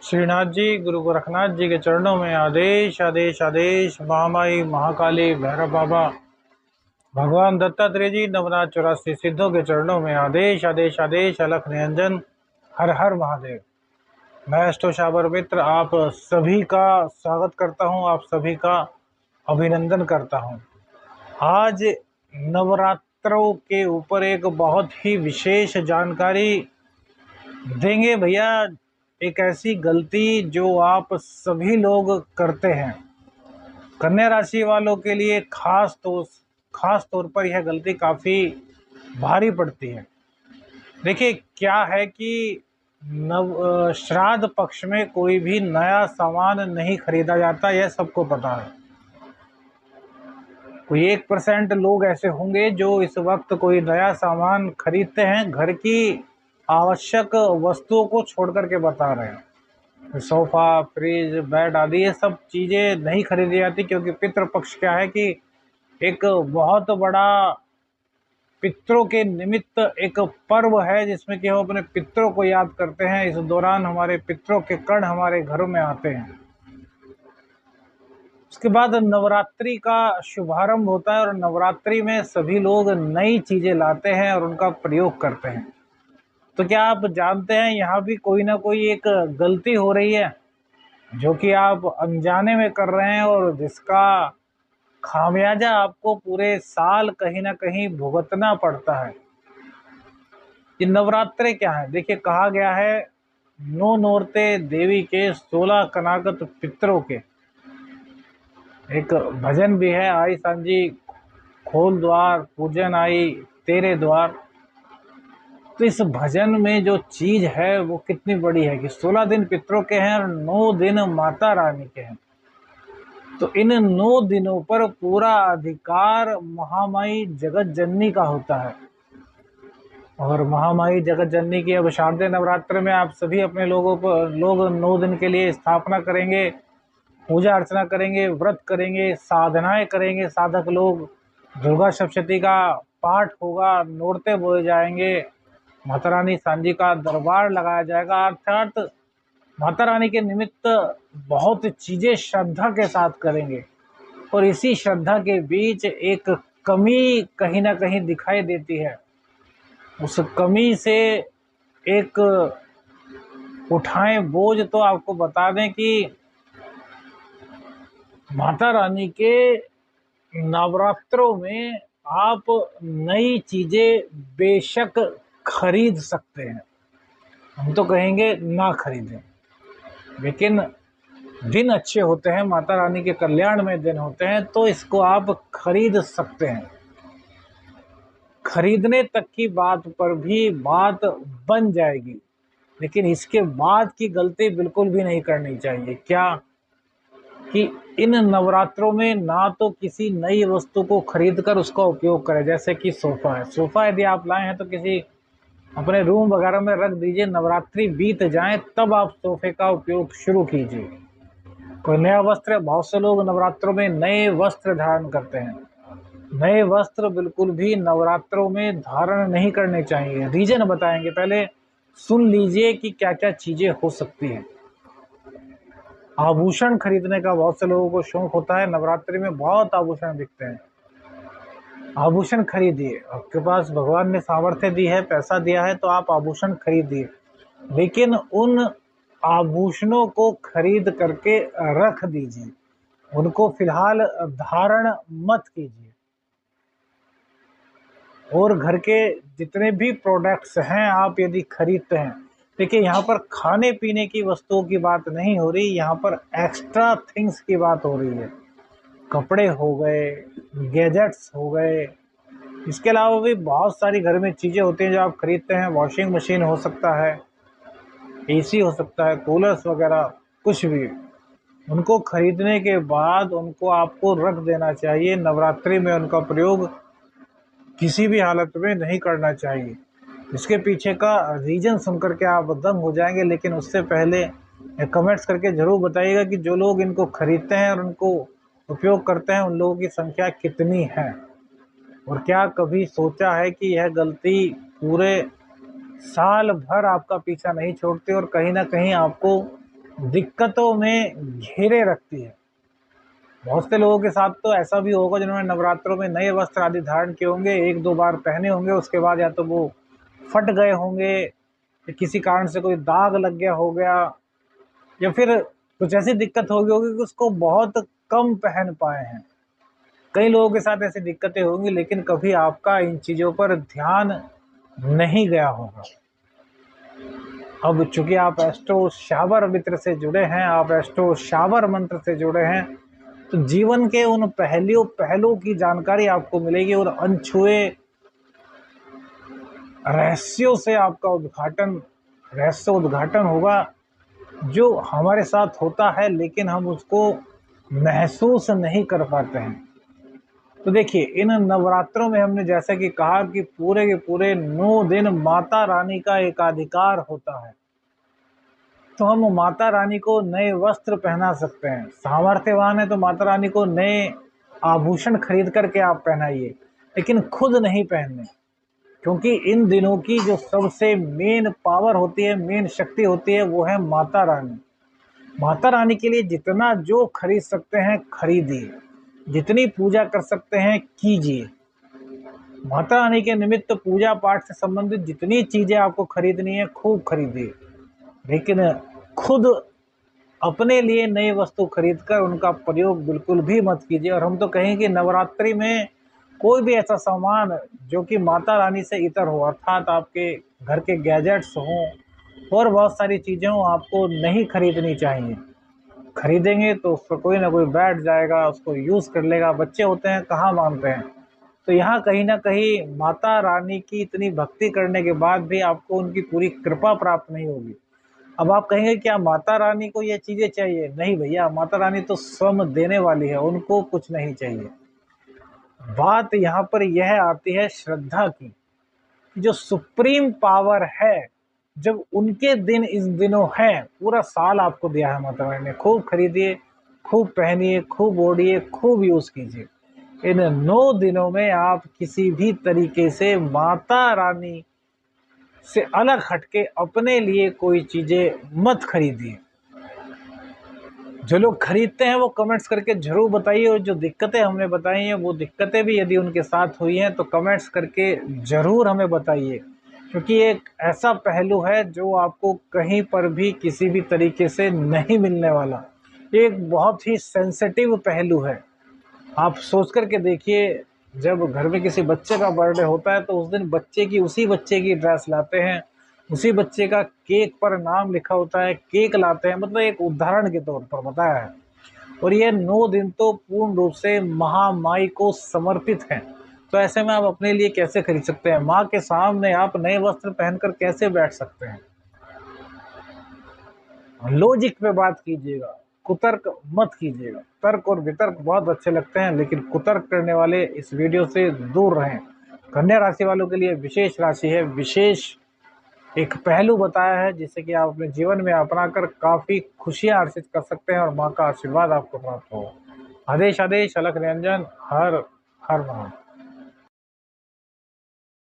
श्रीनाथ जी, गुरु गोरखनाथ जी के चरणों में आदेश आदेश आदेश। महामाई महाकाली भैरव बाबा भगवान दत्तात्रेय जी नवनाथ 84 सिद्धों के चरणों में आदेश आदेश आदेश। अलख निरंजन हर हर महादेव। मैं अष्टोशावर मित्र आप सभी का स्वागत करता हूं, आप सभी का अभिनंदन करता हूं। आज नवरात्रों के ऊपर एक बहुत ही विशेष जानकारी देंगे भैया। एक ऐसी गलती जो आप सभी लोग करते हैं, कन्या राशि वालों के लिए खास तौर पर यह गलती काफ़ी भारी पड़ती है। देखिए क्या है कि श्राद्ध पक्ष में कोई भी नया सामान नहीं खरीदा जाता, यह सबको पता है। कोई 1% लोग ऐसे होंगे जो इस वक्त कोई नया सामान खरीदते हैं, घर की आवश्यक वस्तुओं को छोड़ करके बता रहे हैं। सोफा, फ्रिज, बेड आदि ये सब चीज़ें नहीं खरीदी जाती, क्योंकि पितृपक्ष क्या है कि एक बहुत बड़ा पितरों के निमित्त एक पर्व है, जिसमें कि हम अपने पितरों को याद करते हैं। इस दौरान हमारे पितरों के कण हमारे घरों में आते हैं। उसके बाद नवरात्रि का शुभारंभ होता है और नवरात्रि में सभी लोग नई चीज़ें लाते हैं और उनका प्रयोग करते हैं। तो क्या आप जानते हैं यहाँ भी कोई ना कोई एक गलती हो रही है जो कि आप अनजाने में कर रहे हैं और जिसका खामियाजा आपको पूरे साल कहीं ना कहीं भुगतना पड़ता है। ये नवरात्रे क्या है? देखिए कहा गया है नो नोरते देवी के 16 कनागत पितरों के। एक भजन भी है, आई सांझी खोल द्वार पूजन आई तेरे द्वार। तो इस भजन में जो चीज है वो कितनी बड़ी है कि 16 दिन पितरों के हैं और 9 दिन माता रानी के हैं। तो इन 9 दिनों पर पूरा अधिकार महामाई जगत जननी का होता है। और महामाई जगत जननी की अब शारदीय नवरात्र में आप सभी अपने लोग 9 दिन के लिए स्थापना करेंगे, पूजा अर्चना करेंगे, व्रत करेंगे, साधनाएं करेंगे। साधक लोग दुर्गा सप्तशती का पाठ होगा, नोरते बोए जाएंगे, माता रानी सांझी का दरबार लगाया जाएगा। अर्थात माता रानी के निमित्त बहुत चीज़ें श्रद्धा के साथ करेंगे। और इसी श्रद्धा के बीच एक कमी कहीं ना कहीं दिखाई देती है। उस कमी से एक उठाएं बोझ। तो आपको बता दें कि माता रानी के नवरात्रों में आप नई चीज़ें बेशक खरीद सकते हैं, हम तो कहेंगे ना खरीदें, लेकिन दिन अच्छे होते हैं, माता रानी के कल्याण में दिन होते हैं, तो इसको आप खरीद सकते हैं। खरीदने तक की बात पर भी बात बन जाएगी, लेकिन इसके बाद की गलती बिल्कुल भी नहीं करनी चाहिए। क्या कि इन नवरात्रों में ना तो किसी नई वस्तु को खरीद कर उसका उपयोग करें। जैसे कि सोफ़ा है, सोफ़ा यदि आप लाए हैं तो किसी अपने रूम वगैरह में रख दीजिए, नवरात्रि बीत जाए तब आप सोफ़े का उपयोग शुरू कीजिए। कोई नया वस्त्र, बहुत से लोग नवरात्रों में नए वस्त्र धारण करते हैं। नए वस्त्र बिल्कुल भी नवरात्रों में धारण नहीं करने चाहिए। रीजन बताएंगे, पहले सुन लीजिए कि क्या क्या चीज़ें हो सकती हैं। आभूषण खरीदने का बहुत से लोगों को शौक होता है, नवरात्रि में बहुत आभूषण बिकते हैं। आभूषण खरीदिए, आपके पास भगवान ने सामर्थ्य दी है, पैसा दिया है, तो आप आभूषण खरीदिए, लेकिन उन आभूषणों को खरीद करके रख दीजिए, उनको फिलहाल धारण मत कीजिए। और घर के जितने भी प्रोडक्ट्स हैं आप यदि खरीदते हैं, देखिए यहाँ पर खाने पीने की वस्तुओं की बात नहीं हो रही, यहाँ पर एक्स्ट्रा थिंग्स की बात हो रही है। कपड़े हो गए, गैजेट्स हो गए, इसके अलावा भी बहुत सारी घर में चीज़ें होती हैं जो आप खरीदते हैं। वॉशिंग मशीन हो सकता है, एसी हो सकता है, कूलर्स वगैरह, कुछ भी। उनको खरीदने के बाद उनको आपको रख देना चाहिए। नवरात्रि में उनका प्रयोग किसी भी हालत में नहीं करना चाहिए। इसके पीछे का रीज़न सुनकर के आप दंग हो जाएंगे, लेकिन उससे पहले कमेंट्स करके ज़रूर बताइएगा कि जो लोग इनको खरीदते हैं और उनको उपयोग करते हैं उन लोगों की संख्या कितनी है, और क्या कभी सोचा है कि यह गलती पूरे साल भर आपका पीछा नहीं छोड़ती और कहीं ना कहीं आपको दिक्कतों में घेरे रखती है। बहुत से लोगों के साथ तो ऐसा भी होगा जिन्होंने नवरात्रों में नए वस्त्र आदि धारण किए होंगे, एक दो बार पहने होंगे, उसके बाद या तो वो फट गए होंगे, या किसी कारण से कोई दाग लग गया हो गया, या फिर कुछ ऐसी दिक्कत हो गई होगी कि उसको बहुत कम पहन पाए हैं। कई लोगों के साथ ऐसी दिक्कतें होंगी, लेकिन कभी आपका इन चीज़ों पर ध्यान नहीं गया होगा। अब चूंकि आप एस्ट्रो शावर मित्र से जुड़े हैं, आप एस्ट्रो शावर मंत्र से जुड़े हैं, तो जीवन के उन पहलुओं की जानकारी आपको मिलेगी और अनछुए रहस्यों से आपका रहस्य उद्घाटन होगा, जो हमारे साथ होता है लेकिन हम उसको महसूस नहीं कर पाते हैं। तो देखिए, इन नवरात्रों में हमने जैसा कि कहा कि पूरे के पूरे 9 दिन माता रानी का एकाधिकार होता है। तो हम माता रानी को नए वस्त्र पहना सकते हैं। सामर्थ्यवान है तो माता रानी को नए आभूषण खरीद करके आप पहनाइए, लेकिन खुद नहीं पहनने, क्योंकि इन दिनों की जो सबसे मेन पावर होती है, मेन शक्ति होती है, वो है माता रानी। माता रानी के लिए जितना जो खरीद सकते हैं खरीदिए, जितनी पूजा कर सकते हैं कीजिए। माता रानी के निमित्त पूजा पाठ से संबंधित जितनी चीजें आपको खरीदनी है खूब खरीदिए, लेकिन खुद अपने लिए नई वस्तु खरीदकर उनका प्रयोग बिल्कुल भी मत कीजिए। और हम तो कहें कि नवरात्रि में कोई भी ऐसा सामान जो कि माता रानी से इतर हो, अर्थात आपके घर के गैजेट्स हों और बहुत सारी चीज़ें हों, आपको नहीं खरीदनी चाहिए। खरीदेंगे तो उस पर कोई ना कोई बैठ जाएगा, उसको यूज़ कर लेगा। बच्चे होते हैं, कहाँ मानते हैं। तो यहाँ कहीं ना कहीं माता रानी की इतनी भक्ति करने के बाद भी आपको उनकी पूरी कृपा प्राप्त नहीं होगी। अब आप कहेंगे क्या माता रानी को ये चीज़ें चाहिए? नहीं भैया, माता रानी तो स्वयं देने वाली है, उनको कुछ नहीं चाहिए। बात यहाँ पर यह आती है श्रद्धा की, जो सुप्रीम पावर है, जब उनके दिन इस दिनों हैं, पूरा साल आपको दिया है माता रानी ने, खूब खरीदिए, खूब पहनिए, खूब ओढ़िए, खूब यूज कीजिए। इन 9 दिनों में आप किसी भी तरीके से माता रानी से अलग हटके अपने लिए कोई चीजें मत खरीदिए। जो लोग खरीदते हैं वो कमेंट्स करके जरूर बताइए, और जो दिक्कतें हमने बताई हैं वो दिक्कतें भी यदि उनके साथ हुई हैं तो कमेंट्स करके जरूर हमें बताइए, क्योंकि एक ऐसा पहलू है जो आपको कहीं पर भी किसी भी तरीके से नहीं मिलने वाला। एक बहुत ही सेंसिटिव पहलू है। आप सोच करके देखिए, जब घर में किसी बच्चे का बर्थडे होता है तो उस दिन उसी बच्चे की ड्रेस लाते हैं, उसी बच्चे का केक पर नाम लिखा होता है, केक लाते हैं, मतलब एक उदाहरण के तौर पर बताया है। और ये 9 दिन तो पूर्ण रूप से महामाई को समर्पित हैं। तो ऐसे में आप अपने लिए कैसे खरीद सकते हैं? माँ के सामने आप नए वस्त्र पहनकर कैसे बैठ सकते हैं? लॉजिक पे बात कीजिएगा, कुतर्क मत कीजिएगा। तर्क और वितर्क बहुत अच्छे लगते हैं, लेकिन कुतर्क करने वाले इस वीडियो से दूर रहें। कन्या राशि वालों के लिए विशेष राशि है, विशेष एक पहलू बताया है जिससे कि आप अपने जीवन में अपनाकर काफी खुशियां अर्जित कर सकते हैं और माँ का आशीर्वाद आपको प्राप्त हो। आदेश आदेश अलख निरंजन, हर हर महादेव।